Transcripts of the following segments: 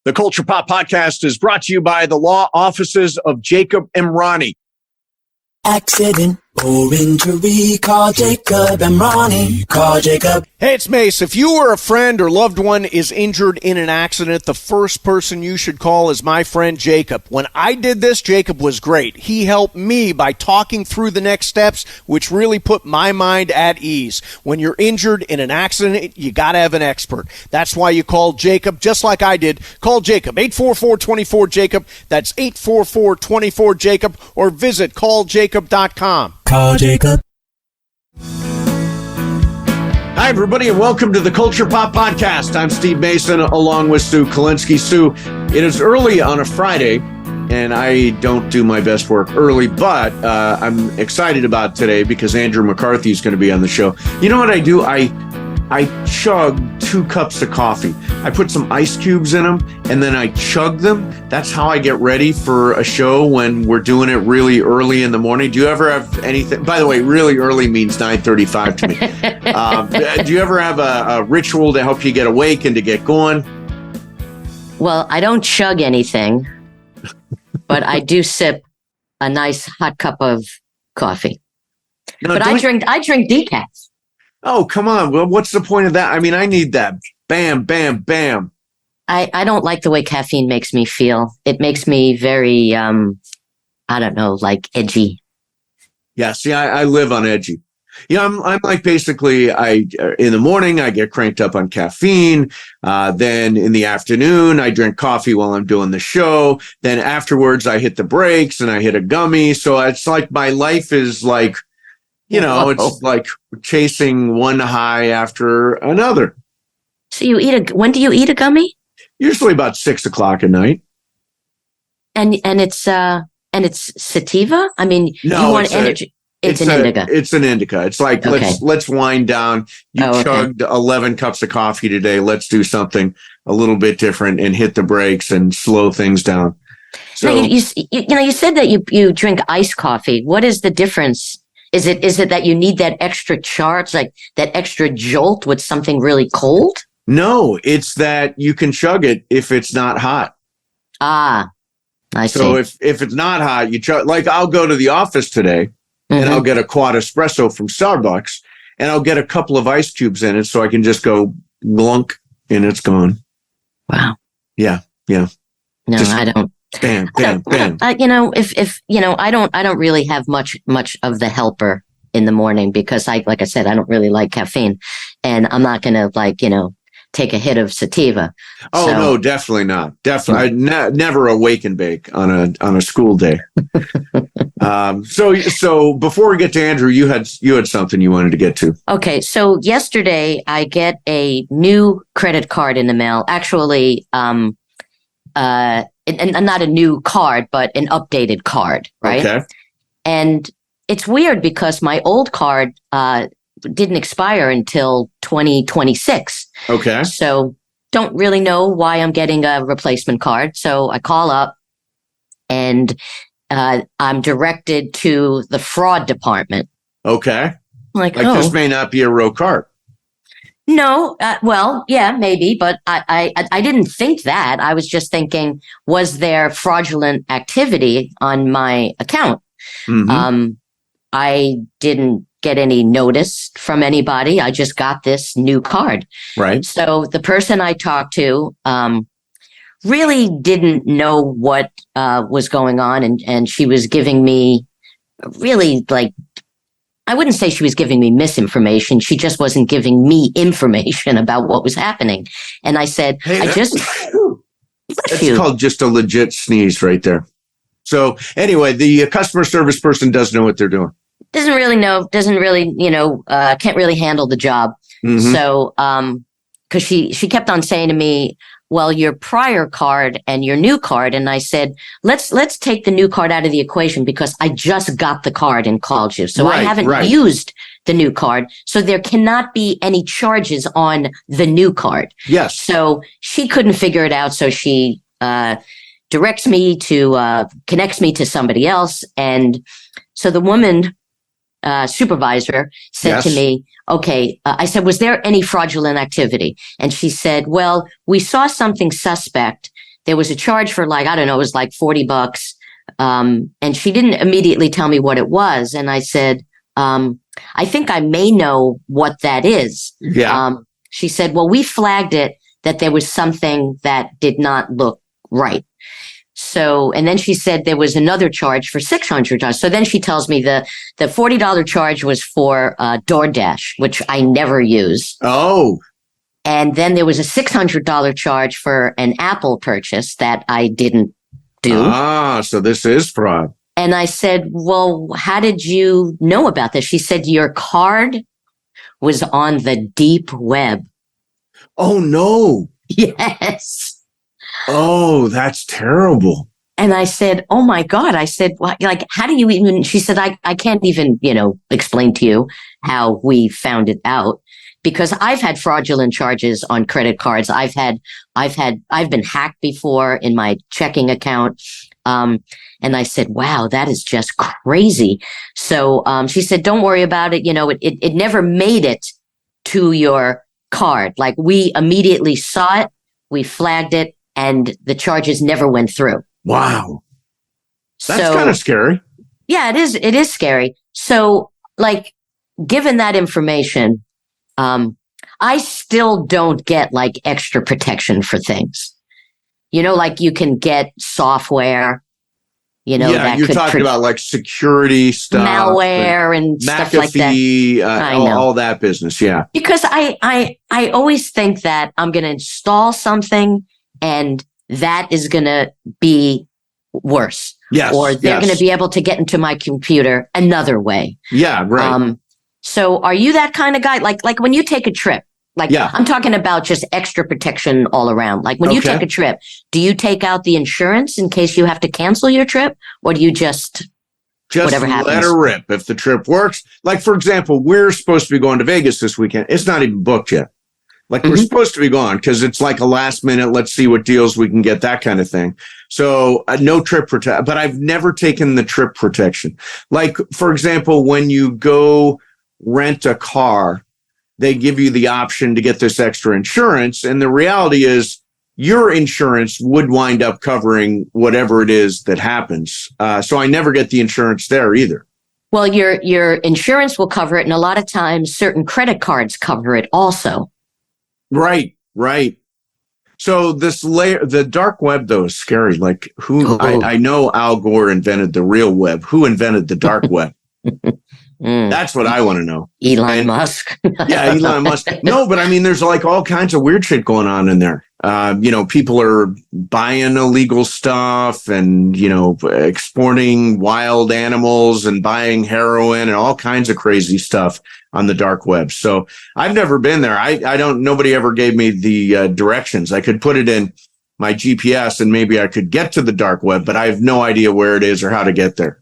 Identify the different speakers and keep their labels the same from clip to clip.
Speaker 1: The Culture Pop Podcast is brought to you by the law offices of Jacob Emrani.
Speaker 2: Accident or injury, call Jacob Emrani. Call Jacob.
Speaker 1: Hey, it's Mase. If you or a friend or loved one is injured in an accident, the first person you should call is my friend Jacob. When I did this, Jacob was great. He helped me by talking through the next steps, which really put my mind at ease. When you're injured in an accident, you got to have an expert. That's why you call Jacob, just like I did. Call Jacob, 844-24-JACOB. That's 844-24-JACOB, or visit calljacob.com.
Speaker 2: Call Jacob.
Speaker 1: Hi, everybody, and welcome to the Culture Pop Podcast. I'm Steve Mason, along with Sue Kalinsky. Sue, it is early on a Friday, and I don't do my best work early, but I'm excited about today because Andrew McCarthy is going to be on the show. You know what I do? I chug 2 cups of coffee. I put some ice cubes in them, and then I chug them. That's how I get ready for a show when we're doing it really early in the morning. Do you ever have anything? By the way, really early means 9:35 to me. Do you ever have a ritual to help you get awake and to get going?
Speaker 3: Well, I don't chug anything, but I do sip a nice hot cup of coffee.
Speaker 1: No,
Speaker 3: but I drink decaf.
Speaker 1: Oh, come on. Well, what's the point of that? I mean, I need that. Bam, bam, bam.
Speaker 3: I don't like the way caffeine makes me feel. It makes me very, I don't know, like edgy.
Speaker 1: Yeah, see, I live on edgy. Yeah, I'm like basically in the morning, I get cranked up on caffeine. Then in the afternoon, I drink coffee while I'm doing the show. Then afterwards, I hit the brakes and I hit a gummy. So it's like my life is like, you know, it's like chasing one high after another.
Speaker 3: So when do you eat a gummy?
Speaker 1: Usually about 6 o'clock at night.
Speaker 3: And it's sativa? I mean,
Speaker 1: no,
Speaker 3: you want energy. It's an indica.
Speaker 1: It's an indica. It's like,
Speaker 3: okay.
Speaker 1: let's wind down. You chugged 11 cups of coffee today. Let's do something a little bit different and hit the brakes and slow things down. So
Speaker 3: now, you said that you drink iced coffee. What is the difference? Is it that you need that extra charge, like that extra jolt with something really cold?
Speaker 1: No, it's that you can chug it if it's not hot.
Speaker 3: Ah, I see.
Speaker 1: So if it's not hot, you chug. Like I'll go to the office today and I'll get a quad espresso from Starbucks and I'll get a couple of ice cubes in it so I can just go glunk and it's gone.
Speaker 3: Wow.
Speaker 1: Yeah.
Speaker 3: No, I don't.
Speaker 1: Bam, bam, bam.
Speaker 3: I don't really have much of the helper in the morning because like I said, I don't really like caffeine, and I'm not gonna take a hit of sativa.
Speaker 1: Oh so. No, definitely not. Definitely, I never a wake and bake on a school day. So before we get to Andrew, you had something you wanted to get to.
Speaker 3: Okay, so yesterday I get a new credit card in the mail. Actually, and not a new card, but an updated card, right?
Speaker 1: Okay.
Speaker 3: And it's weird because my old card didn't expire until 2026.
Speaker 1: Okay.
Speaker 3: So don't really know why I'm getting a replacement card. So I call up and I'm directed to the fraud department.
Speaker 1: Okay.
Speaker 3: Like
Speaker 1: this may not be a real card.
Speaker 3: No, well, yeah, maybe, but I didn't think that. I was just thinking, was there fraudulent activity on my account?
Speaker 1: Mm-hmm.
Speaker 3: I didn't get any notice from anybody. I just got this new card.
Speaker 1: Right.
Speaker 3: So the person I talked to really didn't know what was going on, and she was giving me really I wouldn't say she was giving me misinformation. She just wasn't giving me information about what was happening. And I said,
Speaker 1: hey,
Speaker 3: It's
Speaker 1: called just a legit sneeze right there. So anyway, the customer service person does know what they're doing.
Speaker 3: Doesn't really, can't really handle the job.
Speaker 1: Mm-hmm.
Speaker 3: So, because she kept on saying to me, well, your prior card and your new card. And I said, let's take the new card out of the equation because I just got the card and called you. So I haven't used the new card. So there cannot be any charges on the new card.
Speaker 1: Yes.
Speaker 3: So she couldn't figure it out. So she connects me to somebody else. And so the woman supervisor said to me, okay, I said, was there any fraudulent activity? And she said, well, we saw something suspect. there was a charge for like, I don't know, it was like $40. And she didn't immediately tell me what it was. And I said, I think I may know what that is.
Speaker 1: Yeah.
Speaker 3: She said, well, we flagged it that there was something that did not look right. So, and then she said there was another charge for $600. So then she tells me the $40 charge was for DoorDash, which I never use.
Speaker 1: Oh.
Speaker 3: And then there was a $600 charge for an Apple purchase that I didn't do.
Speaker 1: Ah, so this is fraud.
Speaker 3: And I said, well, how did you know about this? She said, your card was on the deep web.
Speaker 1: Oh, no.
Speaker 3: Yes.
Speaker 1: Oh, that's terrible.
Speaker 3: And I said, oh my God. I said, well, like, how do you even, she said, I can't even, explain to you how we found it out, because I've had fraudulent charges on credit cards. I've been hacked before in my checking account. And I said, wow, that is just crazy. So, she said, don't worry about it. It never made it to your card. Like, we immediately saw it, we flagged it, and the charges never went through.
Speaker 1: Wow. That's kind of scary.
Speaker 3: Yeah, it is scary. So, like, given that information, I still don't get like extra protection for things. Like you can get software,
Speaker 1: that you're talking about like security stuff,
Speaker 3: malware and stuff like that.
Speaker 1: All that business. Yeah.
Speaker 3: Because I always think that I'm going to install something and that is going to be worse.
Speaker 1: Yes.
Speaker 3: Or they're going to be able to get into my computer another way.
Speaker 1: Yeah. Right.
Speaker 3: So are you that kind of guy? Like when you take a trip, I'm talking about just extra protection all around. Like when you take a trip, do you take out the insurance in case you have to cancel your trip, or do you just whatever happens?
Speaker 1: Let her rip if the trip works? Like, for example, we're supposed to be going to Vegas this weekend. It's not even booked yet. Like, we're supposed to be going because it's like a last minute, let's see what deals we can get, that kind of thing. So no trip protection, but I've never taken the trip protection. Like, for example, when you go rent a car, they give you the option to get this extra insurance. And the reality is your insurance would wind up covering whatever it is that happens. So I never get the insurance there either.
Speaker 3: Well, your insurance will cover it. And a lot of times certain credit cards cover it also.
Speaker 1: Right. So the dark web, though, is scary. Like I know Al Gore invented the real web. Who invented the dark web? That's what I want to know.
Speaker 3: Elon Musk.
Speaker 1: Yeah, Elon Musk. No, but I mean, there's like all kinds of weird shit going on in there. People are buying illegal stuff and, exporting wild animals and buying heroin and all kinds of crazy stuff on the dark web. So I've never been there. Nobody ever gave me the directions. I could put it in my GPS and maybe I could get to the dark web, but I have no idea where it is or how to get there.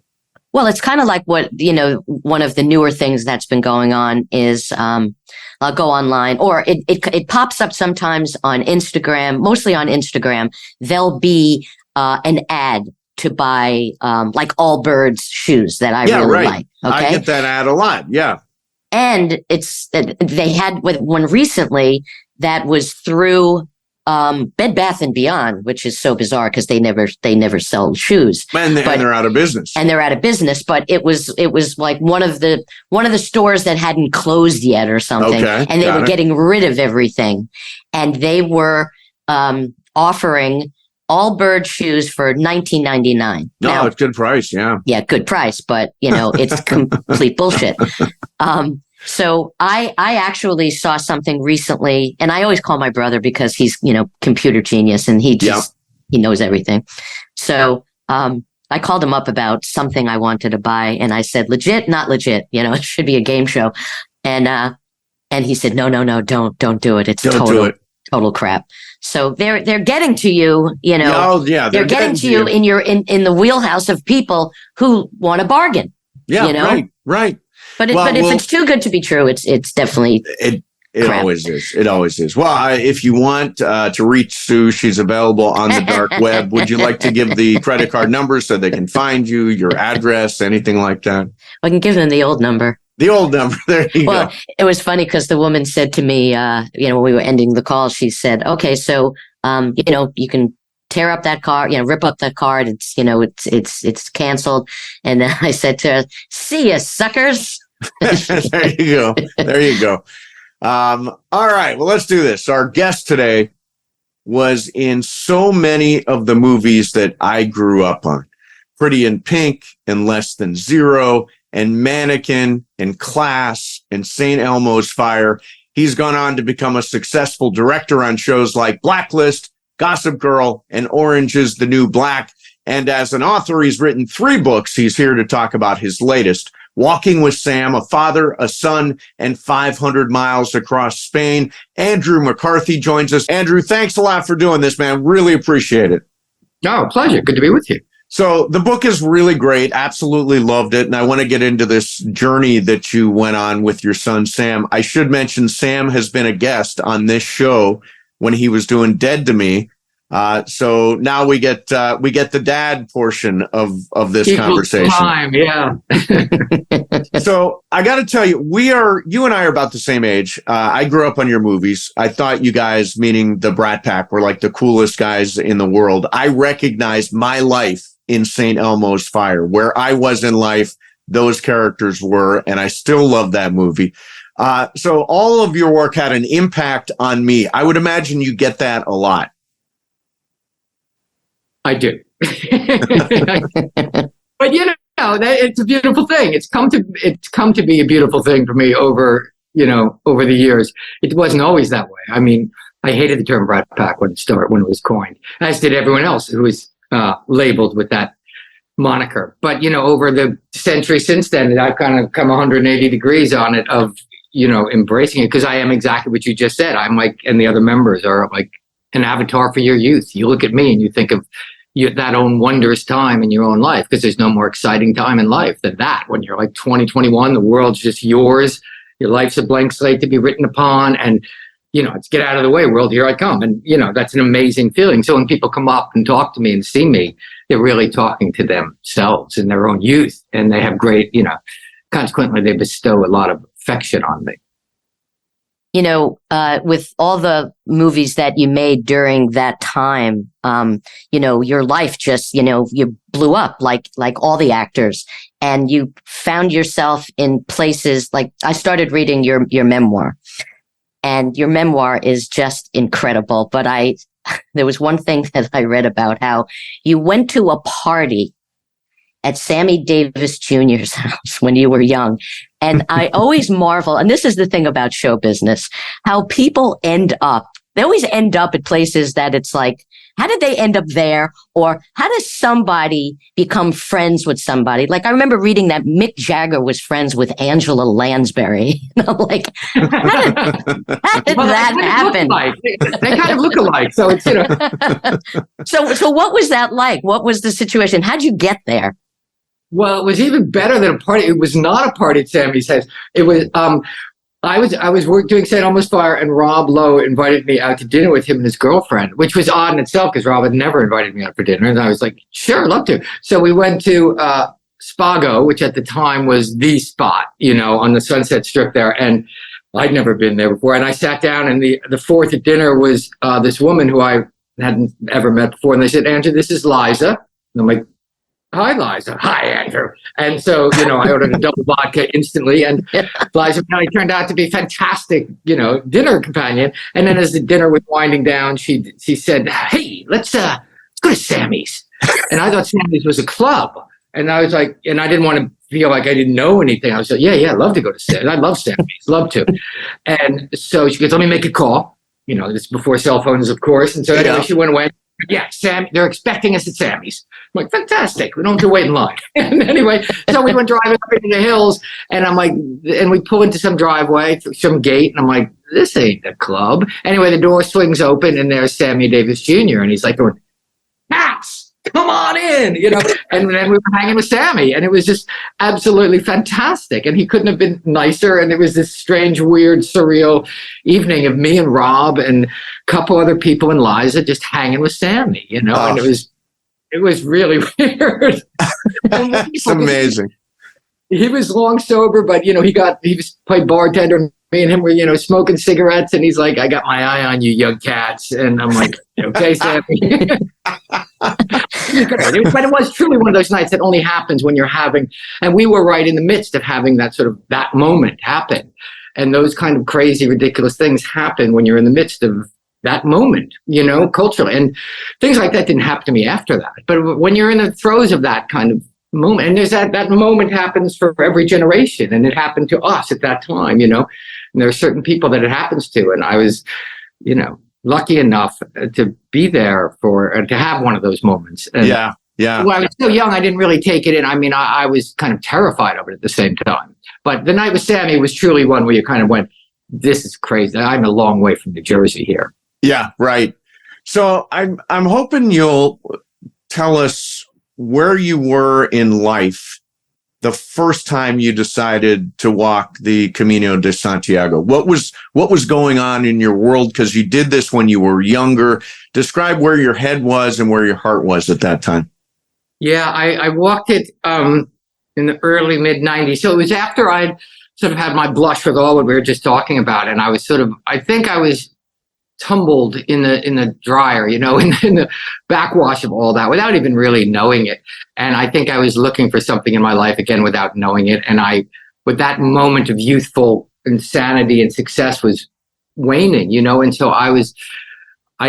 Speaker 3: Well, it's kind of like what, one of the newer things that's been going on is I'll go online, or it pops up sometimes on Instagram, mostly on Instagram. There'll be an ad to buy like Allbirds shoes that I really like. Okay?
Speaker 1: I get that ad a lot. Yeah.
Speaker 3: And they had one recently that was through Bed Bath and Beyond, which is so bizarre because they never sell shoes,
Speaker 1: and they're out of business.
Speaker 3: And they're out of business. But it was like one of the stores that hadn't closed yet or something, and they were getting rid of everything, and they were offering Allbirds shoes for $19.99.
Speaker 1: No,
Speaker 3: now,
Speaker 1: it's good price. Yeah,
Speaker 3: good price, but it's complete bullshit. So I actually saw something recently, and I always call my brother because he's, computer genius and he knows everything. So, I called him up about something I wanted to buy and I said, legit, not legit, it should be a game show. And he said, no, don't do it. It's total crap. So they're getting to you, they're getting to you in the wheelhouse of people who want a bargain.
Speaker 1: Yeah. Right.
Speaker 3: But if it's too good to be true, it's definitely
Speaker 1: it always is. It always is. Well, if you want to reach Sue, she's available on the dark web. Would you like to give the credit card number so they can find you, your address, anything like that?
Speaker 3: I can give them the old number.
Speaker 1: The old number. There you go.
Speaker 3: It was funny because the woman said to me, when we were ending the call, she said, "Okay, so you can tear up that card, rip up that card. It's canceled. And then I said to her, see ya, suckers.
Speaker 1: There you go. There you go. All right. Well, let's do this. Our guest today was in so many of the movies that I grew up on. Pretty in Pink and Less Than Zero and Mannequin and Class and St. Elmo's Fire. He's gone on to become a successful director on shows like Blacklist, Gossip Girl, and Orange is the New Black. And as an author, he's written 3 books. He's here to talk about his latest, Walking with Sam, A Father, a Son, and 500 Miles Across Spain. Andrew McCarthy joins us. Andrew, thanks a lot for doing this, man. Really appreciate it.
Speaker 4: Oh, pleasure. Good to be with you.
Speaker 1: So the book is really great. Absolutely loved it. And I want to get into this journey that you went on with your son, Sam. I should mention Sam has been a guest on this show when he was doing Dead to Me. So now we get the dad portion of this conversation.
Speaker 4: Time, yeah.
Speaker 1: So I got to tell you, you and I are about the same age. I grew up on your movies. I thought you guys, meaning the BRAT Pack, were like the coolest guys in the world. I recognized my life in St. Elmo's Fire, where I was in life. Those characters were, and I still love that movie. So all of your work had an impact on me. I would imagine you get that a lot.
Speaker 4: I do. But it's a beautiful thing. It's come to be a beautiful thing for me over the years. It wasn't always that way. I mean, I hated the term BRAT Pack when it was coined, as did everyone else who was labeled with that moniker. But over the century since then, I've kind of come 180 degrees on it of embracing it, because I am exactly what you just said. I'm like, and the other members are like an avatar for your youth. You look at me and you think of that own wondrous time in your own life, because there's no more exciting time in life than that. When you're like 20, 21, the world's just yours. Your life's a blank slate to be written upon, and it's get out of the way, world, here I come. And that's an amazing feeling. So when people come up and talk to me and see me, they're really talking to themselves in their own youth, and they have great, consequently they bestow a lot of affection on me.
Speaker 3: With all the movies that you made during that time, your life just, you blew up like all the actors, and you found yourself in places like, I started reading your memoir, and your memoir is just incredible. But there was one thing that I read about how you went to a party at Sammy Davis Jr.'s house when you were young. And I always marvel, and this is the thing about show business, how people they always end up at places that it's like, how did they end up there? Or how does somebody become friends with somebody? Like, I remember reading that Mick Jagger was friends with Angela Lansbury. I'm like, how did that happen?
Speaker 4: They kind of look alike. So it's,
Speaker 3: So what was that like? What was the situation? How'd you get there?
Speaker 4: Well, it was even better than a party. It was not a party at Sammy's house. It was, I was doing St. Elmo's Fire, and Rob Lowe invited me out to dinner with him and his girlfriend, which was odd in itself because Rob had never invited me out for dinner. And I was like, sure, I'd love to. So we went to Spago, which at the time was the spot, on the Sunset Strip there. And I'd never been there before. And I sat down, and the fourth at dinner was this woman who I hadn't ever met before. And they said, Andrew, this is Liza. And I'm like, hi, Liza. Hi, Andrew. And so, I ordered a double vodka instantly. And Liza turned out to be a fantastic, dinner companion. And then as the dinner was winding down, she said, hey, let's go to Sammy's. And I thought Sammy's was a club. And I was like, and I didn't want to feel like I didn't know anything. I was like, yeah, I'd love to go to Sammy's. I love Sammy's, love to. And so she goes, let me make a call. This is before cell phones, of course. And so anyway, she went away. Yeah, Sam, they're expecting us at Sammy's. I'm like, fantastic. We don't have to wait in line. And anyway, so we went driving up into the hills, and I'm like, and we pull into some driveway, some gate, and I'm like, this ain't the club. Anyway, the door swings open, and there's Sammy Davis Jr., and he's like, Max, come on in, and then we were hanging with Sammy, and it was just absolutely fantastic. And he couldn't have been nicer. And it was this strange, weird, surreal evening of me and Rob and a couple other people and Liza just hanging with Sammy, and it was really weird.
Speaker 1: It's amazing.
Speaker 4: He was long sober, but he played bartender Me and him were, smoking cigarettes, and he's like, "I got my eye on you, young cats," and I'm like, "Okay, Sammy." But it was truly one of those nights that only happens when you're having, and we were right in the midst of having that moment happen, and those kind of crazy, ridiculous things happen when you're in the midst of that moment, culturally, and things like that didn't happen to me after that. But when you're in the throes of that kind of moment, and there's that moment happens for every generation, and it happened to us at that time, and there are certain people that it happens to, and I was, lucky enough to be there to have one of those moments. And
Speaker 1: yeah.
Speaker 4: When I was so young, I didn't really take it in. I mean, I was kind of terrified of it at the same time. But the night with Sammy was truly one where you kind of went, "This is crazy. I'm a long way from New Jersey here."
Speaker 1: Yeah, right. So I'm hoping you'll tell us where you were in life the first time you decided to walk the Camino de Santiago. What was going on in your world? Because you did this when you were younger. Describe where your head was and where your heart was at that time.
Speaker 4: Yeah, I walked it in the early mid-90s. So it was after I'd sort of had my blush with all what we were just talking about. And I was I think I was tumbled in the dryer, in the backwash of all that without even really knowing it. And I think I was looking for something in my life again without knowing it. And with that moment of youthful insanity and success was waning, and so I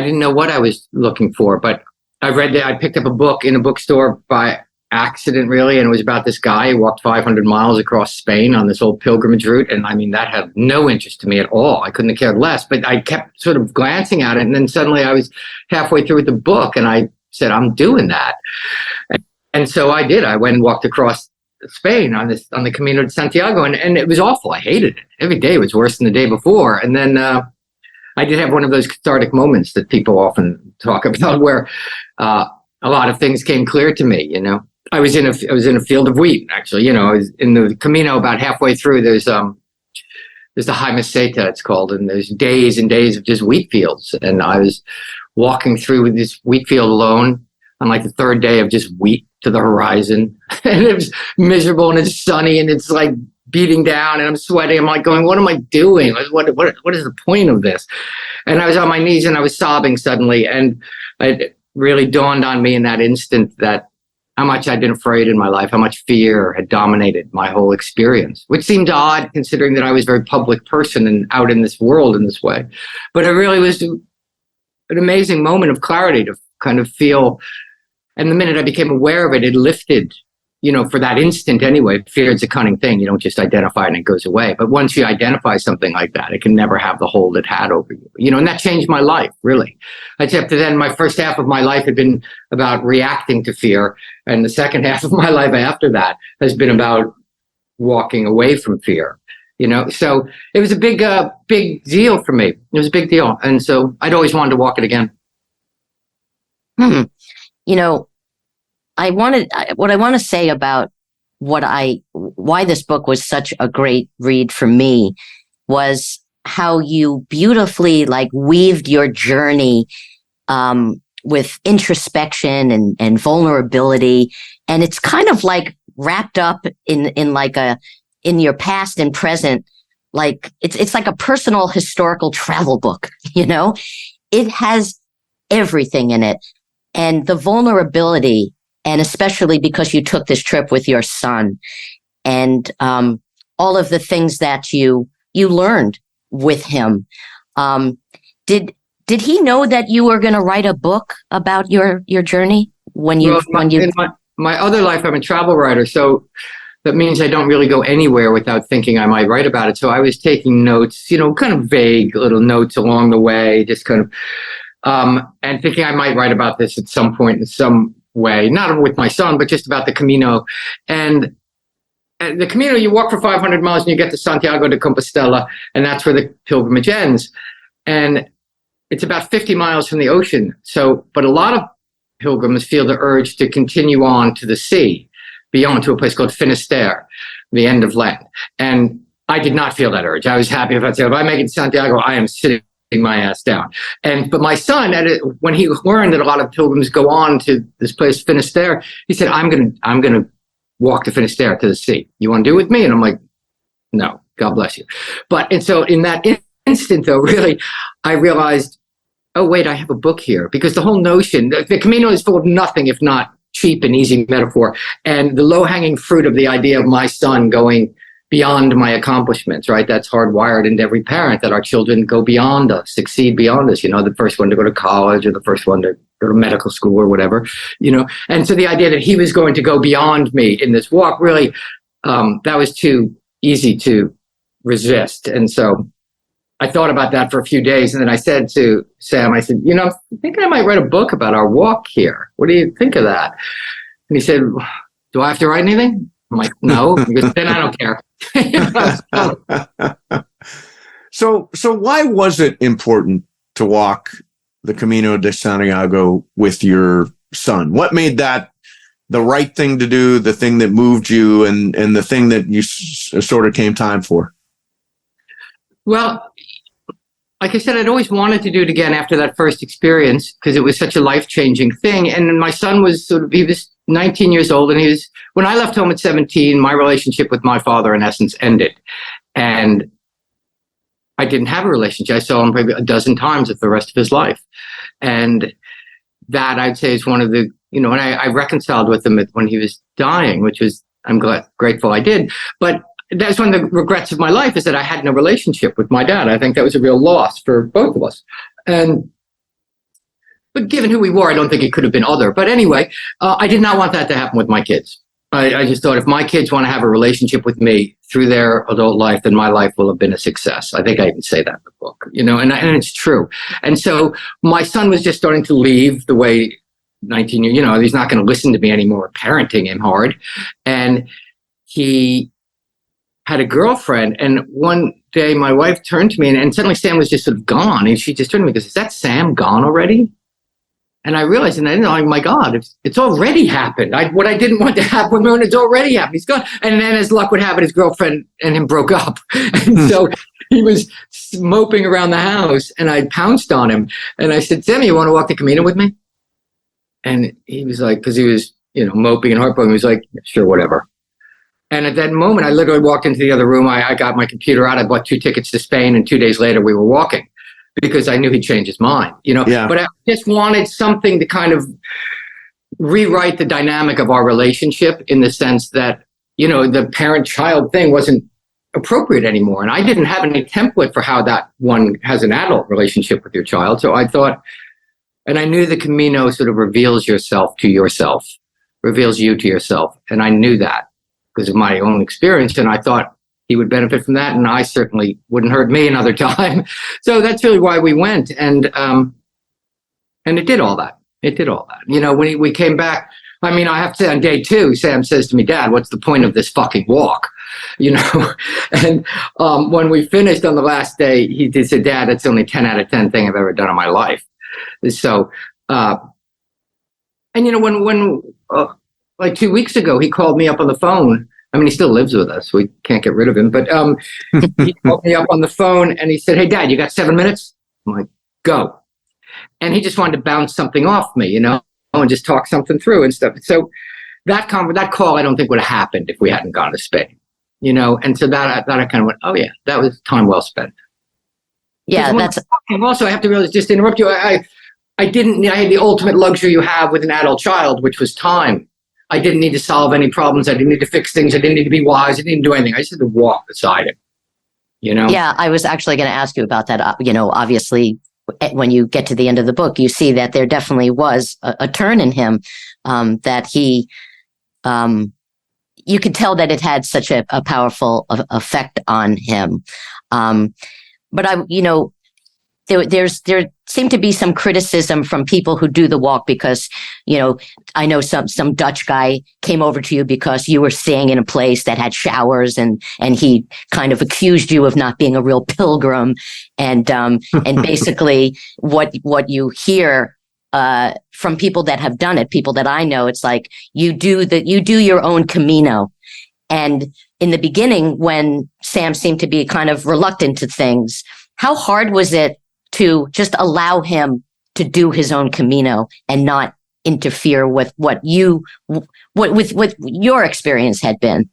Speaker 4: didn't know what I was looking for, but I picked up a book in a bookstore by accident, really, and it was about this guy who walked 500 miles across Spain on this old pilgrimage route, and I mean, that had no interest to me at all. I couldn't have cared less, but I kept sort of glancing at it, and then suddenly I was halfway through the book, and I said, "I'm doing that." And so I did. I went and walked across Spain on the Camino de Santiago, and it was awful. I hated it. Every day was worse than the day before, and then I did have one of those cathartic moments that people often talk about, where a lot of things came clear to me. I was in a field of wheat, actually. I was in the Camino. About halfway through, there's the high meseta, it's called, and there's days and days of just wheat fields. And I was walking through this wheat field alone on like the third day of just wheat to the horizon, and it was miserable, and it's sunny, and it's like beating down, and I'm sweating. I'm like going, "What am I doing? What is the point of this?" And I was on my knees, and I was sobbing suddenly, and it really dawned on me in that instant that how much I'd been afraid in my life, how much fear had dominated my whole experience, which seemed odd considering that I was a very public person and out in this world in this way. But it really was an amazing moment of clarity to kind of feel. And the minute I became aware of it, it lifted, for that instant anyway. Fear is a cunning thing. You don't just identify it and it goes away. But once you identify something like that, it can never have the hold it had over you. And that changed my life, really. Except then my first half of my life had been about reacting to fear. And the second half of my life after that has been about walking away from fear. So it was a big deal for me. It was a big deal. And so I'd always wanted to walk it again.
Speaker 3: What I want to say about why this book was such a great read for me was how you beautifully weaved your journey with introspection and vulnerability, and it's kind of wrapped up in your past and present. It's like a personal historical travel book. It has everything in it, and the vulnerability. And especially because you took this trip with your son, and all of the things that you learned with him. Did he know that you were going to write a book about your journey
Speaker 4: in my other life? I'm a travel writer, so that means I don't really go anywhere without thinking I might write about it. So I was taking notes, kind of vague little notes along the way, just kind of, and thinking I might write about this at some point in some way, not with my son, but just about the Camino. And the Camino, you walk for 500 miles and you get to Santiago de Compostela, and that's where the pilgrimage ends. And it's about 50 miles from the ocean. But a lot of pilgrims feel the urge to continue on to the sea, beyond to a place called Finisterre, the end of land. And I did not feel that urge. I was happy if I make it to Santiago, I am sitting my ass down. But my son, when he learned that a lot of pilgrims go on to this place Finisterre, he said, I'm gonna walk to Finisterre to the sea. You want to do it with me?" And I'm like, "No." God bless you. And so in that instant, though, really, I realized, oh, wait, I have a book here. Because the whole notion, the Camino is full of nothing if not cheap and easy metaphor. And the low-hanging fruit of the idea of my son going beyond my accomplishments, right? That's hardwired into every parent, that our children go beyond us, succeed beyond us. The first one to go to college, or the first one to go to medical school, or whatever, And so the idea that he was going to go beyond me in this walk, really, that was too easy to resist. And so I thought about that for a few days. And then I said to Sam, I said, I'm thinking I might write a book about our walk here. What do you think of that? And he said, do I have to write anything? I'm like, no. He goes, then I don't care.
Speaker 1: So why was it important to walk the Camino de Santiago with your son? What made that the right thing to do, the thing that moved you, and the thing that you sort of came time for?
Speaker 4: Well, like I said, I'd always wanted to do it again after that first experience, because it was such a life-changing thing. And my son was he was 19 years old, and when I left home at 17, my relationship with my father, in essence, ended. And I didn't have a relationship. I saw him probably a dozen times for the rest of his life. And that, I'd say, is one of the, and I reconciled with him when he was dying, which was, I'm grateful I did. But that's one of the regrets of my life, is that I had no relationship with my dad. I think that was a real loss for both of us. But given who we were, I don't think it could have been other. But anyway, I did not want that to happen with my kids. I just thought, if my kids want to have a relationship with me through their adult life, then my life will have been a success. I think I even say that in the book, and it's true. And so my son was just starting to leave the way 19 years, he's not going to listen to me anymore, parenting him hard. And he had a girlfriend. And one day my wife turned to me, and suddenly Sam was just sort of gone. And she just turned to me and goes, is that Sam gone already? And I realized, and I didn't know, oh my God, it's already happened. What I didn't want to happen, when it's already happened. He's gone. And then, as luck would have it, his girlfriend and him broke up. And so he was moping around the house, and I pounced on him. And I said, Sammy, you want to walk the Camino with me? And he was like, because he was, moping and heartbroken, he was like, sure, whatever. And at that moment, I literally walked into the other room. I got my computer out. I bought 2 tickets to Spain, and 2 days later we were walking, because I knew he'd change his mind,
Speaker 1: Yeah.
Speaker 4: But I just wanted something to kind of rewrite the dynamic of our relationship, in the sense that, the parent-child thing wasn't appropriate anymore. And I didn't have any template for how that one has an adult relationship with your child. So I thought, and I knew the Camino sort of reveals yourself to yourself, reveals you to yourself. And I knew that because of my own experience. And I thought he would benefit from that, and I certainly wouldn't hurt me another time. So that's really why we went. And it did all that. It did all that. When we came back, I have to say, on day 2, Sam says to me, Dad, what's the point of this fucking walk? And when we finished on the last day, he did say, Dad, that's the only 10 out of 10 thing I've ever done in my life. So, when like 2 weeks ago, he called me up on the phone. He still lives with us. We can't get rid of him. But he called me up on the phone, and he said, hey, Dad, you got 7 minutes? I'm like, go. And he just wanted to bounce something off me, and just talk something through and stuff. So that call, I don't think would have happened if we hadn't gone to Spain, And so that I kind of went, oh, yeah, that was time well spent.
Speaker 3: Yeah, that's
Speaker 4: also, I have to really just interrupt you. I had the ultimate luxury you have with an adult child, which was time. I didn't need to solve any problems. I didn't need to fix things. I didn't need to be wise. I didn't do anything. I just had to walk beside him,
Speaker 3: Yeah, I was actually going to ask you about that. Obviously, when you get to the end of the book, you see that there definitely was a turn in him, that he, you could tell that it had such a powerful effect on him. But there seemed to be some criticism from people who do the walk, because, I know some Dutch guy came over to you because you were staying in a place that had showers, and he kind of accused you of not being a real pilgrim. And basically what you hear from people that have done it, people that I know, it's like you do your own Camino. And in the beginning, when Sam seemed to be kind of reluctant to things, how hard was it to just allow him to do his own Camino and not interfere with what your experience had been?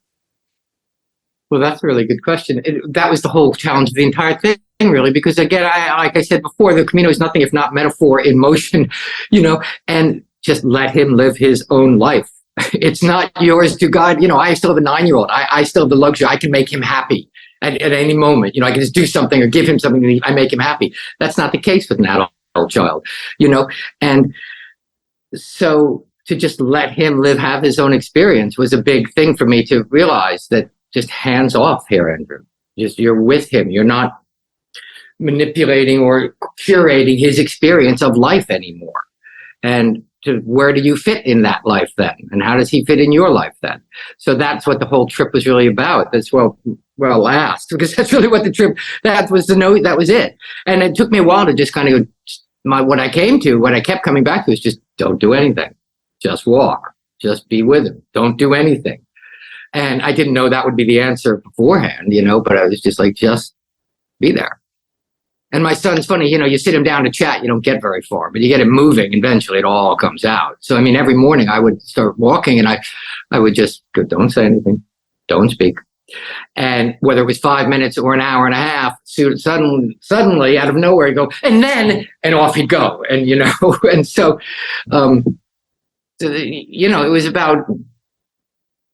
Speaker 4: Well, that's a really good question. That was the whole challenge of the entire thing, really, because again, like I said before, the Camino is nothing if not metaphor in motion, and just let him live his own life. It's not yours to guide. I still have a 9-year-old. I still have the luxury. I can make him happy at any moment. I can just do something or give him something and I make him happy. That's not the case with an adult child, and so to just let him have his own experience was a big thing for me to realize that. Just hands off here, Andrew. Just you're with him. You're not manipulating or curating his experience of life anymore. And where do you fit in that life then? And how does he fit in your life then? So that's what the whole trip was really about. That's well asked, because that's really what the trip, that was it. And it took me a while to just kind of what I kept coming back to is just don't do anything. Just walk. Just be with him. Don't do anything. And I didn't know that would be the answer beforehand, but I was just like, just be there. And my son's funny, you sit him down to chat, you don't get very far, but you get him moving, eventually it all comes out. So, every morning I would start walking and I would just go, don't say anything, don't speak. And whether it was 5 minutes or an hour and a half, suddenly out of nowhere, he'd go, and off he'd go. And, and so, it was about,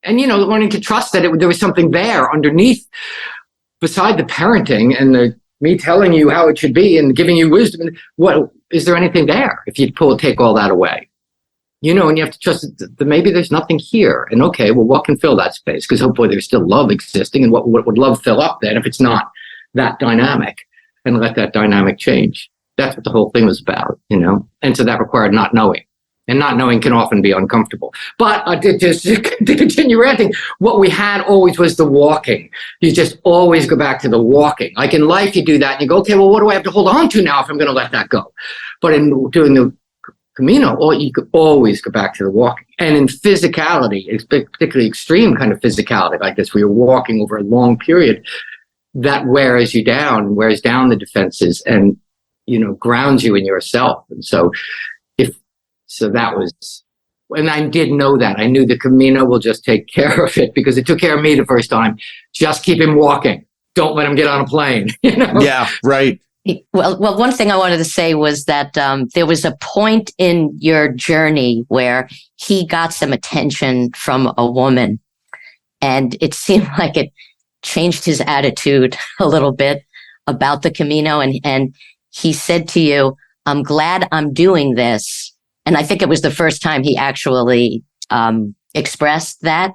Speaker 4: and, learning to trust that there was something there underneath, beside the parenting and me telling you how it should be and giving you wisdom. What is there anything there if you take all that away? And you have to trust that maybe there's nothing here. And okay, well, what can fill that space? Because hopefully there's still love existing. And what would love fill up then if it's not that dynamic? And let that dynamic change. That's what the whole thing was about, And so that required not knowing. And not knowing can often be uncomfortable. But to continue ranting, what we had always was the walking. You just always go back to the walking. Like in life, you do that and you go, okay, well, what do I have to hold on to now if I'm going to let that go? But in doing the Camino, you could always go back to the walking. And in physicality, particularly extreme kind of physicality like this, where you're walking over a long period, that wears you down, wears down the defenses and, grounds you in yourself. And so that was, and I did know that. I knew the Camino will just take care of it because it took care of me the first time. Just keep him walking. Don't let him get on a plane.
Speaker 1: Yeah, right.
Speaker 3: Well, one thing I wanted to say was that there was a point in your journey where he got some attention from a woman, and it seemed like it changed his attitude a little bit about the Camino. And he said to you, "I'm glad I'm doing this." And I think it was the first time he actually expressed that.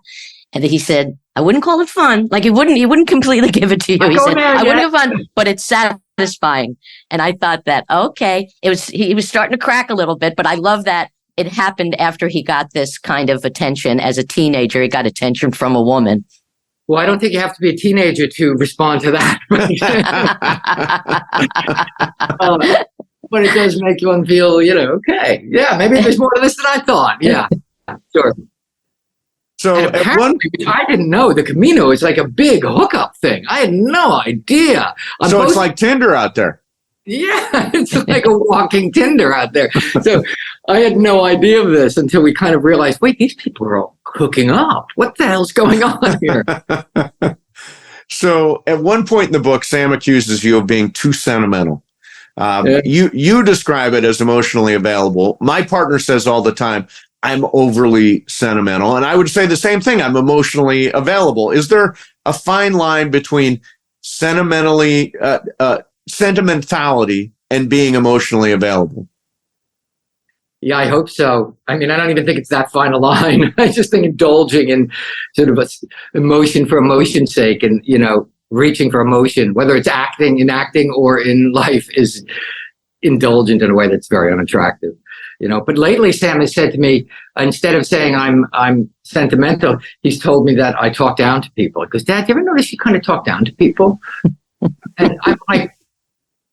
Speaker 3: And he said, I wouldn't call it fun. Like he wouldn't completely give it to you. He said, I wouldn't have fun, but it's satisfying. And I thought that, okay, he was starting to crack a little bit, but I love that it happened after he got this kind of attention as a teenager. He got attention from a woman.
Speaker 4: Well, I don't think you have to be a teenager to respond to that. But it does make one feel, okay, yeah, maybe there's more to this than I thought. Yeah, sure.
Speaker 1: So
Speaker 4: I didn't know the Camino is like a big hookup thing. I had no idea.
Speaker 1: So it's like Tinder out there.
Speaker 4: Yeah, it's like a walking Tinder out there. So I had no idea of this until we kind of realized, wait, these people are all hooking up. What the hell's going on here?
Speaker 1: So at one point in the book, Sam accuses you of being too sentimental. You describe it as emotionally available. My partner says all the time, I'm overly sentimental. And I would say the same thing. I'm emotionally available. Is there a fine line between sentimentality and being emotionally available?
Speaker 4: Yeah, I hope so. I mean, I don't even think it's that fine a line. I just think indulging in sort of emotion for emotion's sake and, reaching for emotion, whether it's acting or in life, is indulgent in a way that's very unattractive. But lately Sam has said to me, instead of saying I'm sentimental, he's told me that I talk down to people. He goes, Dad, do you ever notice you kind of talk down to people? And I'm like,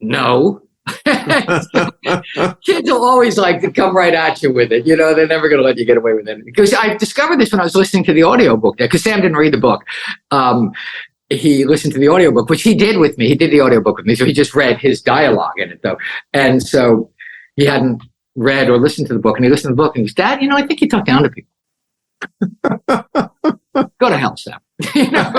Speaker 4: no. Kids will always like to come right at you with it. They're never going to let you get away with it. Because I discovered this when I was listening to the audiobook there, because Sam didn't read the book. He listened to the audiobook, which he did with me. He did the audiobook with me. So he just read his dialogue in it, though. And so he hadn't read or listened to the book. And he listened to the book and he goes, Dad, I think you talk down to people. Go to hell, Sam. You know?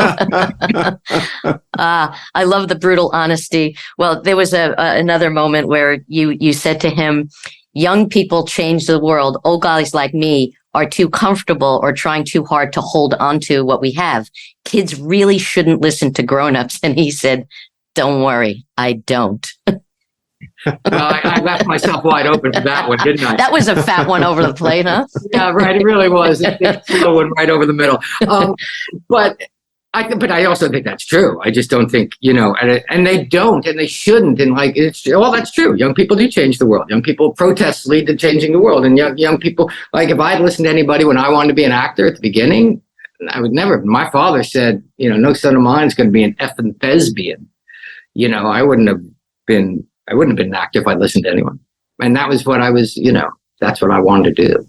Speaker 3: I love the brutal honesty. Well, there was another moment where you said to him, young people change the world. Old guys like me are too comfortable or trying too hard to hold on to what we have. Kids really shouldn't listen to grown-ups. And he said, don't worry, I don't.
Speaker 4: Well, I left myself wide open for that one, didn't I?
Speaker 3: That was a fat one over the plate, huh?
Speaker 4: Yeah, right. It really was. It's the one right over the middle. But I also think that's true. I just don't think, and they don't, and they shouldn't. And that's true. Young people do change the world. Young people protests lead to changing the world. And young people, like if I had listened to anybody when I wanted to be an actor at the beginning, I would never. My father said, no son of mine is going to be an effing thespian. I wouldn't have been an actor if I listened to anyone. And that was what I was, that's what I wanted to do.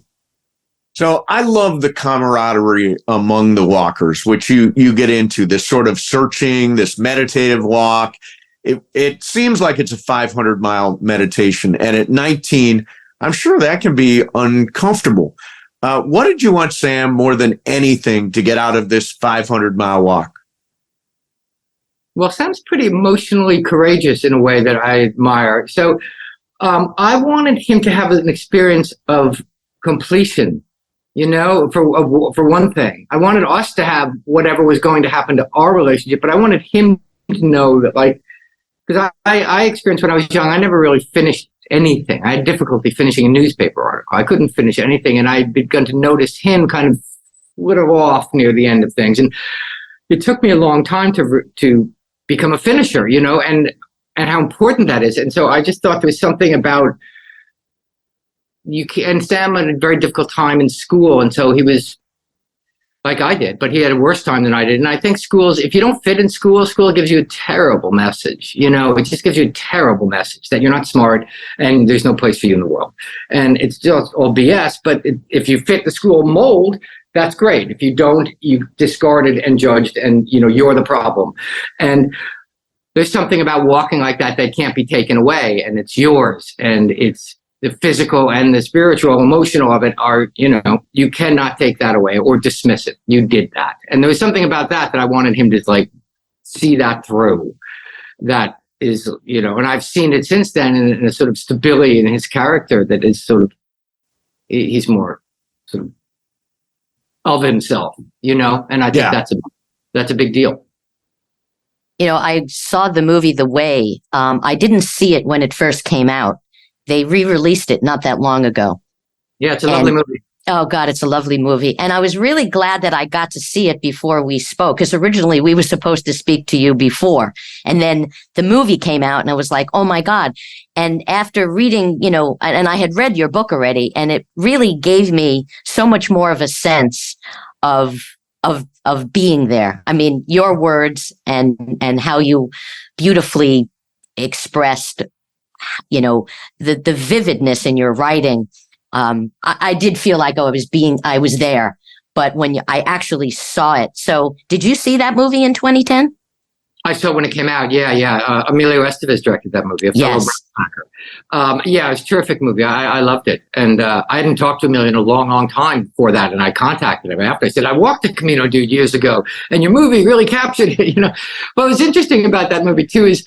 Speaker 1: So I love the camaraderie among the walkers, which you get into, this sort of searching, this meditative walk. It seems like it's a 500-mile meditation. And at 19, I'm sure that can be uncomfortable. What did you want, Sam, more than anything to get out of this 500-mile walk?
Speaker 4: Well, Sam's pretty emotionally courageous in a way that I admire. So I wanted him to have an experience of completion, for one thing. I wanted us to have whatever was going to happen to our relationship, but I wanted him to know that, because I experienced when I was young, I never really finished anything. I had difficulty finishing a newspaper article. I couldn't finish anything, and I had begun to notice him kind of whittle off near the end of things. And it took me a long time to become a finisher, and how important that is. And so I just thought there was something about and Sam had a very difficult time in school. And so he was like I did, but he had a worse time than I did. And I think schools, if you don't fit in school gives you a terrible message. It just gives you a terrible message that you're not smart and there's no place for you in the world. And it's just all BS. But if you fit the school mold, that's great. If you don't, you discarded and judged, and you're the problem. And there's something about walking like that can't be taken away, and it's yours, and it's the physical and the spiritual, emotional of it are, you cannot take that away or dismiss it. You did that. And there was something about that I wanted him to see that through. That is, and I've seen it since then in a sort of stability in his character that is sort of, he's more sort of himself, and I think that's a big deal.
Speaker 3: I saw the movie The Way. I didn't see it when it first came out. They re-released it not that long ago.
Speaker 4: Yeah, it's a lovely movie.
Speaker 3: Oh, God, it's a lovely movie. And I was really glad that I got to see it before we spoke, because originally we were supposed to speak to you before. And then the movie came out and I was like, oh, my God. And after reading, and I had read your book already, and it really gave me so much more of a sense of being there. I mean, your words and how you beautifully expressed the vividness in your writing. I did feel like I was there, but when I actually saw it. So did you see that movie in 2010?
Speaker 4: I saw it when it came out. Yeah. Emilio Estevez directed that movie.
Speaker 3: Yes.
Speaker 4: BRAT PACK. Yeah, it was a terrific movie. I loved it. And I hadn't talked to Emilio in a long, long time before that. And I contacted him after. I said, I walked the Camino, dude, years ago, and your movie really captured it. What was interesting about that movie too is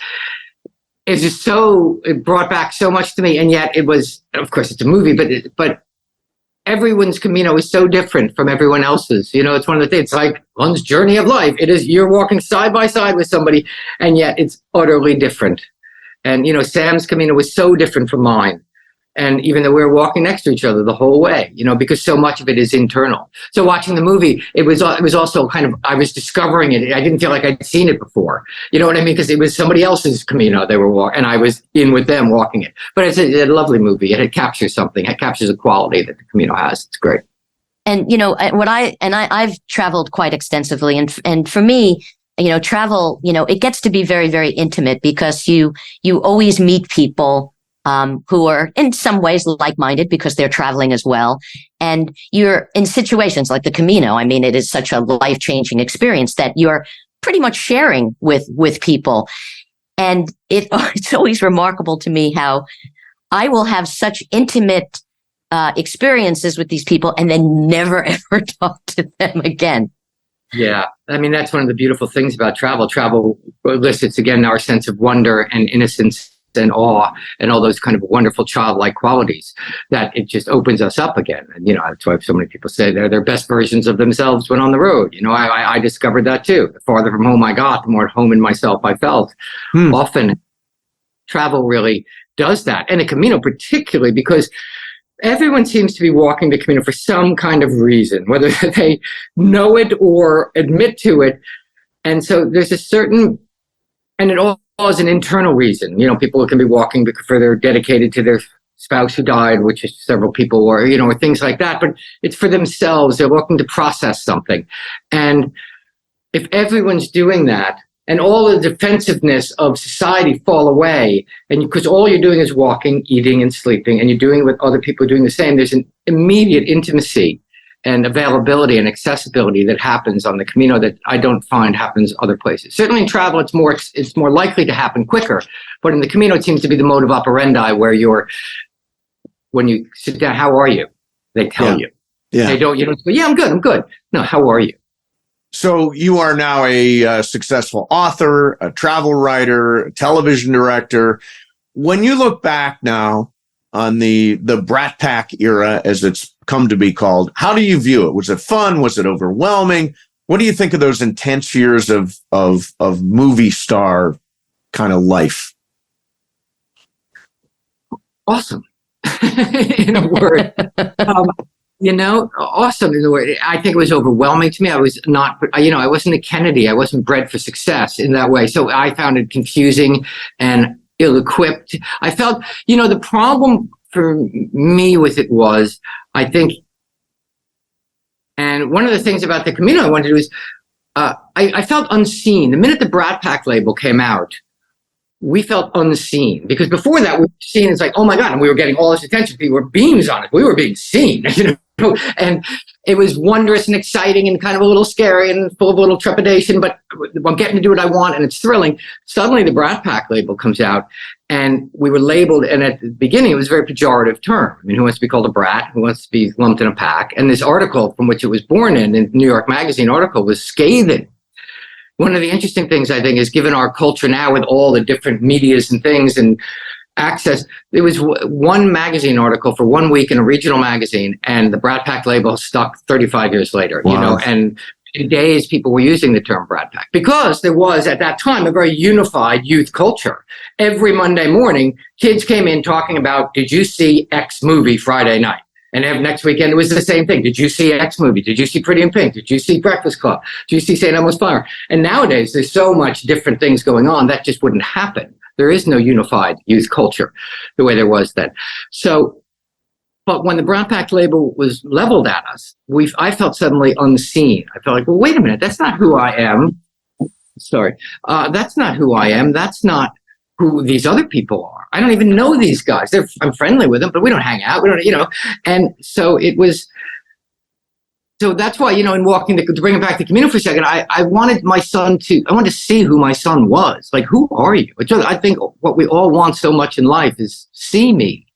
Speaker 4: it brought back so much to me. And yet it was, of course, it's a movie, but everyone's Camino is so different from everyone else's. It's one of the things, it's like one's journey of life. It is, you're walking side by side with somebody, and yet it's utterly different. And, Sam's Camino was so different from mine. And even though we were walking next to each other the whole way, because so much of it is internal. So watching the movie, it was also kind of, I was discovering it. I didn't feel like I'd seen it before. You know what I mean? Because it was somebody else's Camino they were walking, and I was in with them walking it. But it's a lovely movie. It captures something. It captures a quality that the Camino has. It's great.
Speaker 3: And, I've traveled quite extensively. And for me, travel, it gets to be very, very intimate, because you always meet people who are in some ways like-minded because they're traveling as well. And you're in situations like the Camino. I mean, it is such a life-changing experience that you're pretty much sharing with people. And it's always remarkable to me how I will have such intimate experiences with these people and then never, ever talk to them again.
Speaker 4: Yeah. I mean, that's one of the beautiful things about travel. Travel elicits, again, our sense of wonder and innocence and awe and all those kind of wonderful childlike qualities that it just opens us up again. And, that's why so many people say they're their best versions of themselves when on the road. I discovered that too. The farther from home I got, the more at home in myself I felt. Often travel really does that. And the Camino particularly, because everyone seems to be walking the Camino for some kind of reason, whether they know it or admit to it. And so there's a certain, and it all is an internal reason. People can be walking because they're dedicated to their spouse who died, which is several people, or things like that. But it's for themselves. They're looking to process something. And if everyone's doing that, and all the defensiveness of society fall away, and because all you're doing is walking, eating, and sleeping, and you're doing it with other people doing the same, there's an immediate intimacy and availability and accessibility that happens on the Camino that I don't find happens other places. Certainly in travel, it's more likely to happen quicker, but in the Camino, it seems to be the mode of operandi where when you sit down, how are you? They tell you.
Speaker 1: Yeah.
Speaker 4: You don't go, yeah, I'm good. No, how are you?
Speaker 1: So you are now a successful author, a travel writer, a television director. When you look back now on the BRAT PACK era, as it's come to be called, how do you view it? Was it fun? Was it overwhelming? What do you think of those intense years of movie star kind of life?
Speaker 4: Awesome, in a word. Awesome is the word. I think it was overwhelming to me. I was not, I wasn't a Kennedy. I wasn't bred for success in that way. So I found it confusing and ill-equipped. I felt, the problem for me with it was, I think, and one of the things about the Camino I wanted to do is, I felt unseen. The minute the BRAT PACK label came out, we felt unseen, because before that we were seen as like, oh my God, and we were getting all this attention. People were beams on it. We were being seen, and it was wondrous and exciting and kind of a little scary and full of a little trepidation, but I'm getting to do what I want and it's thrilling. Suddenly the BRAT PACK label comes out and we were labeled, and at the beginning it was a very pejorative term. I mean, who wants to be called a brat? Who wants to be lumped in a pack? And this article from which it was born in New York Magazine article, was scathing. One of the interesting things, I think, is given our culture now with all the different medias and things and access, there was one magazine article for 1 week in a regional magazine, and the BRAT PACK label stuck 35 years later.
Speaker 1: Wow.
Speaker 4: And in days people were using the term BRAT PACK because there was at that time a very unified youth culture. Every Monday morning, kids came in talking about, did you see X movie Friday night? And next weekend, it was the same thing. Did you see X movie? Did you see Pretty in Pink? Did you see Breakfast Club? Did you see St. Elmo's Fire? And nowadays, there's so much different things going on that just wouldn't happen. There is no unified youth culture the way there was then. So, but when the BRAT PACK label was leveled at us, I felt suddenly unseen. I felt like, well, wait a minute, that's not who I am. Sorry. That's not who I am. That's not who these other people are. I don't even know these guys. I'm friendly with them, but we don't hang out. We don't, And so it was. So that's why, in walking to bring it back to Camino for a second, I wanted my son I wanted to see who my son was. Like, who are you? Which I think what we all want so much in life is see me,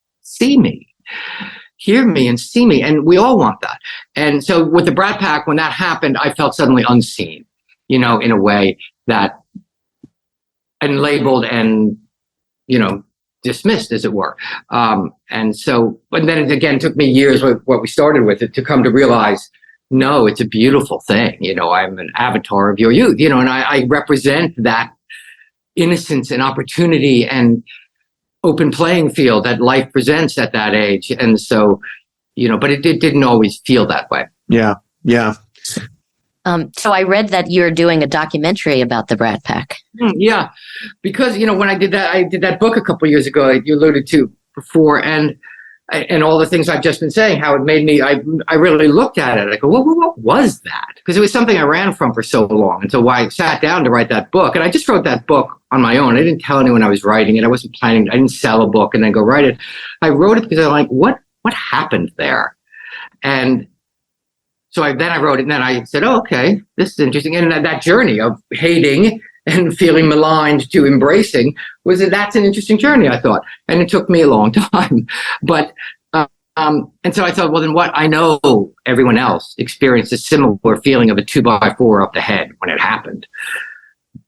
Speaker 4: hear me and see me. And we all want that. And so with the BRAT PACK, when that happened, I felt suddenly unseen, in a way that, and labeled and, dismissed, as it were. And so, but then it again took me years with what we started with it to come to realize, no, it's a beautiful thing. I'm an avatar of your youth, and I represent that innocence and opportunity and open playing field that life presents at that age. And so, but it didn't always feel that way.
Speaker 1: Yeah. Yeah.
Speaker 3: So I read that you're doing a documentary about the BRAT PACK.
Speaker 4: Yeah, because when I did that book a couple of years ago, you alluded to before, and all the things I've just been saying, how it made me. I really looked at it. I go, what was that? Because it was something I ran from for so long, and so I sat down to write that book, and I just wrote that book on my own. I didn't tell anyone I was writing it. I wasn't planning. I didn't sell a book and then go write it. I wrote it because I'm like, what happened there, and. So I wrote it, and then I said, oh, okay, this is interesting. And that journey of hating and feeling maligned to embracing that's an interesting journey, I thought. And it took me a long time. But And so I thought, well, then what? I know everyone else experienced a similar feeling of a 2x4 up the head when it happened.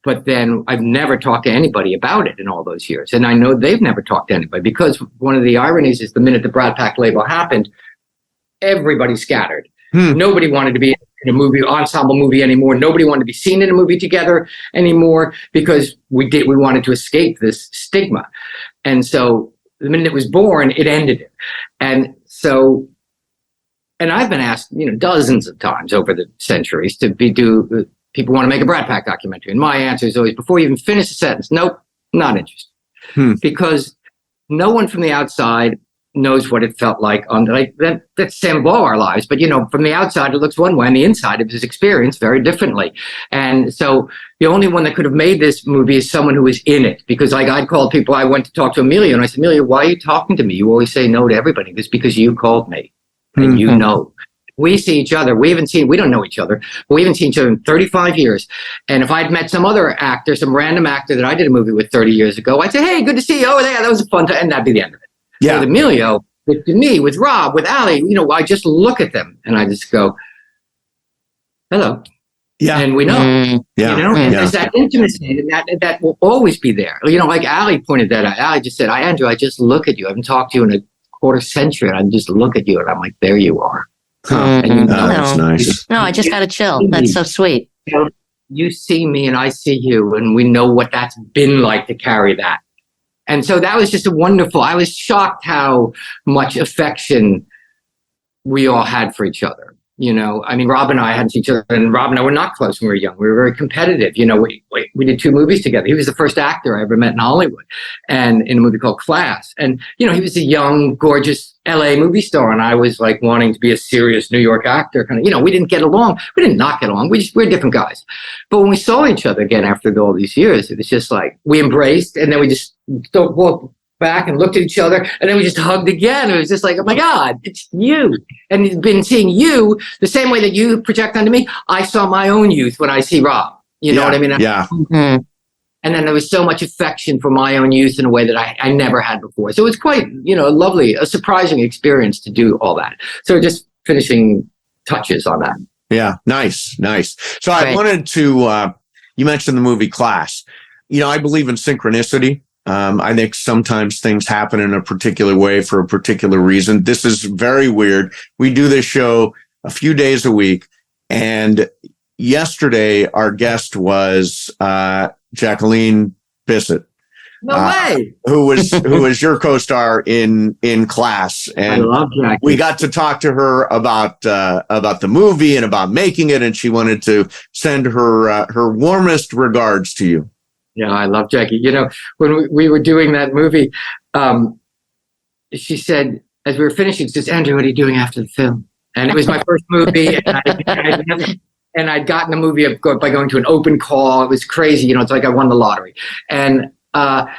Speaker 4: But then I've never talked to anybody about it in all those years. And I know they've never talked to anybody, because one of the ironies is the minute the BRAT PACK label happened, everybody scattered. Nobody wanted to be in a movie, ensemble movie anymore. Nobody wanted to be seen in a movie together anymore, because we wanted to escape this stigma. And so the minute it was born, it ended it. And so, and I've been asked, dozens of times over the centuries to do, people want to make a BRAT PACK documentary. And my answer is always, before you even finish the sentence, nope, not interested. Because no one from the outside knows what it felt like that's the same of all our lives. But, from the outside, it looks one way, and the inside of his experience very differently. And so the only one that could have made this movie is someone who was in it. Because I'd called people, I went to talk to Amelia, and I said, Amelia, why are you talking to me? You always say no to everybody. It's because you called me, and you know. We see each other. We don't know each other, but we haven't seen each other in 35 years. And if I'd met some other actor, some random actor that I did a movie with 30 years ago, I'd say, hey, good to see you. Oh, yeah, that was a fun time. And that'd be the end of it.
Speaker 1: Yeah.
Speaker 4: With Emilio, with me, with Rob, with Ali, I just look at them and I just go, hello.
Speaker 1: Yeah.
Speaker 4: And we know, and there's that intimacy, and that will always be there. Like Ali pointed that out. Ali just said, Andrew, I just look at you. I haven't talked to you in a quarter century, and I just look at you, and I'm like, there you are.
Speaker 3: And
Speaker 1: that's nice.
Speaker 3: No, I just got to chill. That's so sweet.
Speaker 4: You see me and I see you, and we know what that's been like to carry that. And so that was just I was shocked how much affection we all had for each other. Rob and I hadn't seen each other, and Rob and I were not close when we were young. We were very competitive. We did 2 movies together. He was the first actor I ever met in Hollywood, and in a movie called Class. And, he was a young, gorgeous LA movie star, and I was like wanting to be a serious New York actor. Kind of, we didn't get along. We didn't not get along. We're different guys. But when we saw each other again after all these years, it was just like we embraced, and then we just walked back and looked at each other, and then we just hugged again. It was just like, oh my God, it's you. And it's been seeing you the same way that you project onto me. I saw my own youth when I see Rob. You know what I mean?
Speaker 1: Yeah.
Speaker 3: Mm-hmm.
Speaker 4: And then there was so much affection for my own youth in a way that I never had before. So it was quite, a surprising experience to do all that. So just finishing touches on that.
Speaker 1: Yeah. Nice. So I wanted to, you mentioned the movie Class. I believe in synchronicity. I think sometimes things happen in a particular way for a particular reason. This is very weird. We do this show a few days a week, and yesterday our guest was Jaqueline Bisset.
Speaker 4: No way.
Speaker 1: Who was your co-star in Class, and
Speaker 4: I love Jackie.
Speaker 1: We got to talk to her about the movie and about making it, and she wanted to send her warmest regards to you.
Speaker 4: Yeah, I love Jackie. When we were doing that movie, she said, as we were finishing, she says, Andrew, what are you doing after the film? And it was my first movie, and I'd gotten the movie by going to an open call. It was crazy. It's like I won the lottery. And I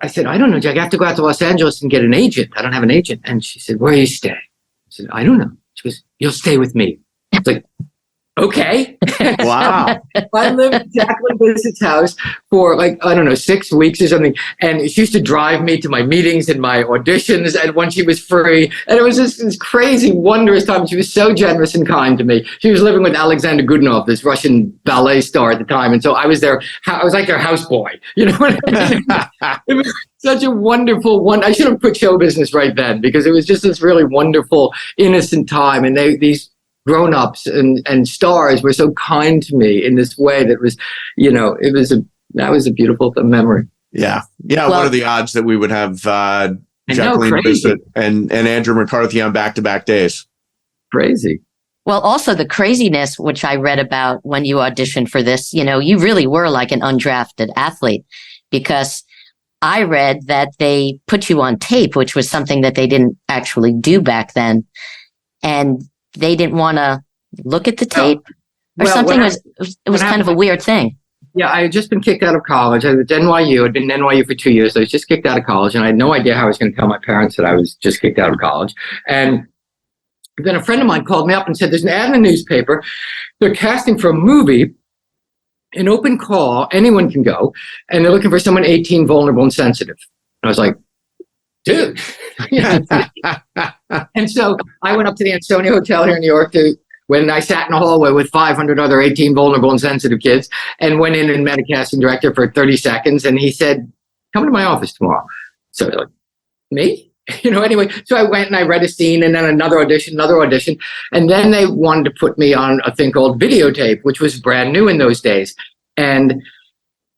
Speaker 4: said, I don't know, Jackie, I have to go out to Los Angeles and get an agent. I don't have an agent. And she said, where are you staying? I said, I don't know. She goes, you'll stay with me. It's like, okay.
Speaker 1: Wow.
Speaker 4: I lived at Jaqueline Bisset's house for 6 weeks or something. And she used to drive me to my meetings and my auditions, and when she was free. And it was just this crazy, wondrous time. She was so generous and kind to me. She was living with Alexander Godunov, this Russian ballet star at the time. And so I was there. I was like their houseboy. You know what I mean? It was such a wonderful one. I should have quit show business right then, because it was just this really wonderful, innocent time. And these grown-ups and stars were so kind to me in this way that was, that was a beautiful memory.
Speaker 1: Yeah. Well, what are the odds that we would have Jaqueline Bisset and Andrew McCarthy on back-to-back days?
Speaker 4: Crazy.
Speaker 3: Well, also the craziness, which I read about when you auditioned for this, you really were like an undrafted athlete, because I read that they put you on tape, which was something that they didn't actually do back then. And they didn't want to look at the tape or something. It was kind of a weird thing.
Speaker 4: Yeah, I had just been kicked out of college. I was at NYU. I'd been in NYU for 2 years. I was just kicked out of college, and I had no idea how I was going to tell my parents that I was just kicked out of college. And then a friend of mine called me up and said, there's an ad in the newspaper. They're casting for a movie, an open call. Anyone can go. And they're looking for someone 18, vulnerable, and sensitive. And I was like, dude. And so I went up to the Ansonia Hotel here in New York when I sat in a hallway with 500 other 18 vulnerable and sensitive kids, and went in and met a casting director for 30 seconds. And he said, come to my office tomorrow. So like, me? Anyway, so I went and I read a scene, and then another audition. And then they wanted to put me on a thing called videotape, which was brand new in those days. And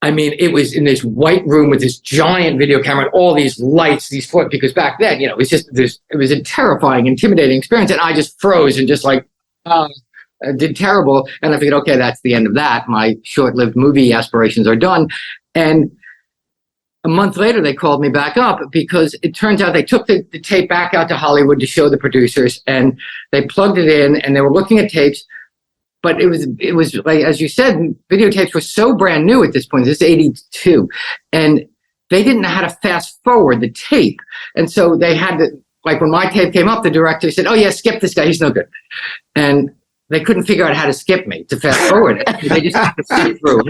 Speaker 4: I mean, it was in this white room with this giant video camera and all these lights, because back then, it was just it was a terrifying, intimidating experience. And I just froze and just like, did terrible. And I figured, okay, that's the end of that. My short-lived movie aspirations are done. And a month later, they called me back up because it turns out they took the tape back out to Hollywood to show the producers, and they plugged it in, and they were looking at tapes. But it was like, as you said, videotapes were so brand new at this point. This is 82. And they didn't know how to fast forward the tape. And so they had to, like when my tape came up, the director said, oh yeah, skip this guy, he's no good. And they couldn't figure out how to skip me, to fast forward it. They just had to sit through.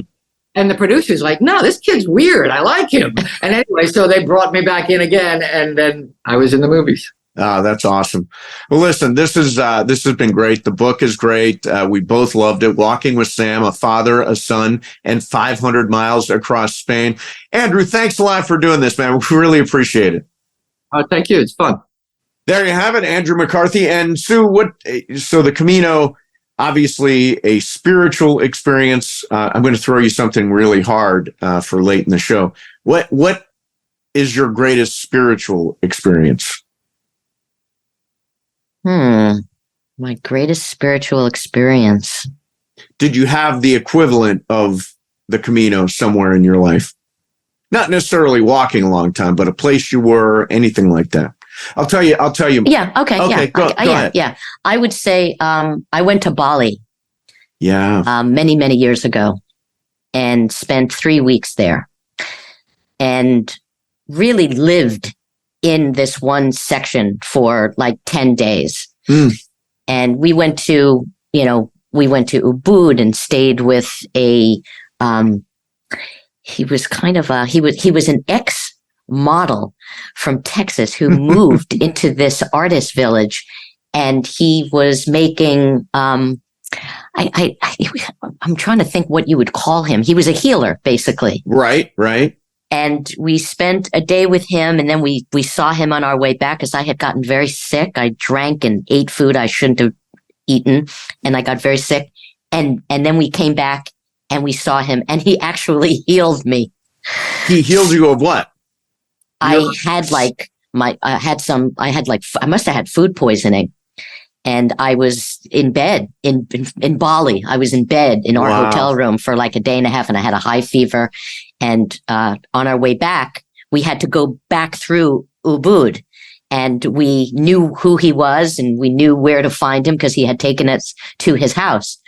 Speaker 4: And the producer's like, no, this kid's weird, I like him. And anyway, so they brought me back in again, and then I was in the movies.
Speaker 1: That's awesome. Well, listen, this has been great. The book is great. We both loved it. Walking with Sam, a father, a son, and 500 miles across Spain. Andrew, thanks a lot for doing this, man. We really appreciate it.
Speaker 4: Thank you. It's fun.
Speaker 1: There you have it, Andrew McCarthy. And Sue, so the Camino, obviously a spiritual experience. I'm going to throw you something really hard for late in the show. What is your greatest spiritual experience?
Speaker 3: My greatest spiritual experience.
Speaker 1: Did you have the equivalent of the Camino somewhere in your life? Not necessarily walking a long time, but a place you were, anything like that. I'll tell you.
Speaker 3: Yeah. Okay.
Speaker 1: Yeah. Go ahead.
Speaker 3: Yeah. I would say, I went to Bali.
Speaker 1: Yeah.
Speaker 3: Many, many years ago, and spent 3 weeks there, and really lived in this one section for like 10 days. And we went to Ubud and stayed with he was an ex-model from Texas who moved into this artist village, and he was making, I'm trying to think what you would call him. He was a healer, basically.
Speaker 1: Right.
Speaker 3: And we spent a day with him, and then we saw him on our way back because I had gotten very sick. I drank and ate food I shouldn't have eaten, and I got very sick. And then we came back and we saw him, and he actually healed me.
Speaker 1: He healed you of what?
Speaker 3: I must have had food poisoning. And I was in bed in Bali. I was in bed in our hotel room for like a day and a half, and I had a high fever. And on our way back, we had to go back through Ubud, and we knew who he was, and we knew where to find him because he had taken us to his house.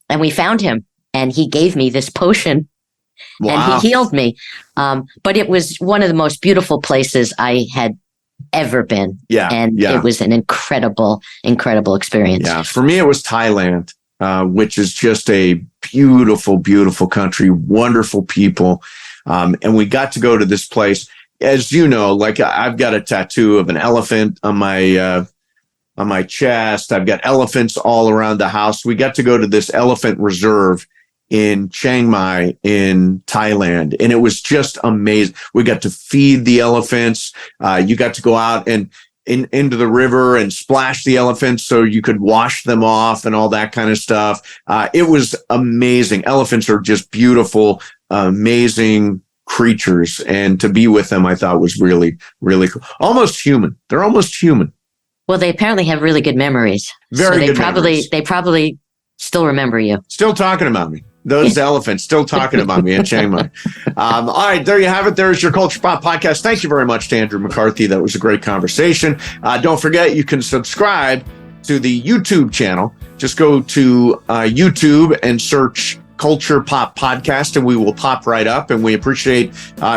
Speaker 3: And we found him, and he gave me this potion, and he healed me. But it was one of the most beautiful places I had ever been. It was an incredible experience.
Speaker 1: Yeah. For me, it was Thailand, which is just a beautiful, beautiful country, wonderful people. And we got to go to this place, as you know, like I've got a tattoo of an elephant on my chest. I've got elephants all around the house. We got to go to this elephant reserve in Chiang Mai in Thailand. And it was just amazing. We got to feed the elephants. You got to go out and into the river and splash the elephants so you could wash them off and all that kind of stuff. It was amazing. Elephants are just beautiful, amazing creatures. And to be with them, I thought was really, really cool. Almost human. They're almost human.
Speaker 3: Well, they apparently have really good memories. They probably still remember you.
Speaker 1: Still talking about me. Those elephants still talking about me in Chiang Mai. All right, there you have it. There's your Culture Pop podcast. Thank you very much to Andrew McCarthy. That was a great conversation. Don't forget, you can subscribe to the YouTube channel. Just go to YouTube and search Culture Pop Podcast, and we will pop right up. And we appreciate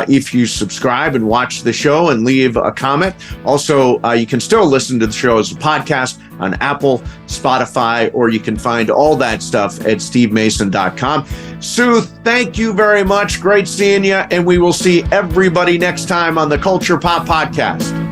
Speaker 1: if you subscribe and watch the show and leave a comment. Also, you can still listen to the show as a podcast on Apple, Spotify, or you can find all that stuff at stevemason.com. Sue, thank you very much. Great seeing you. And we will see everybody next time on the Culture Pop Podcast.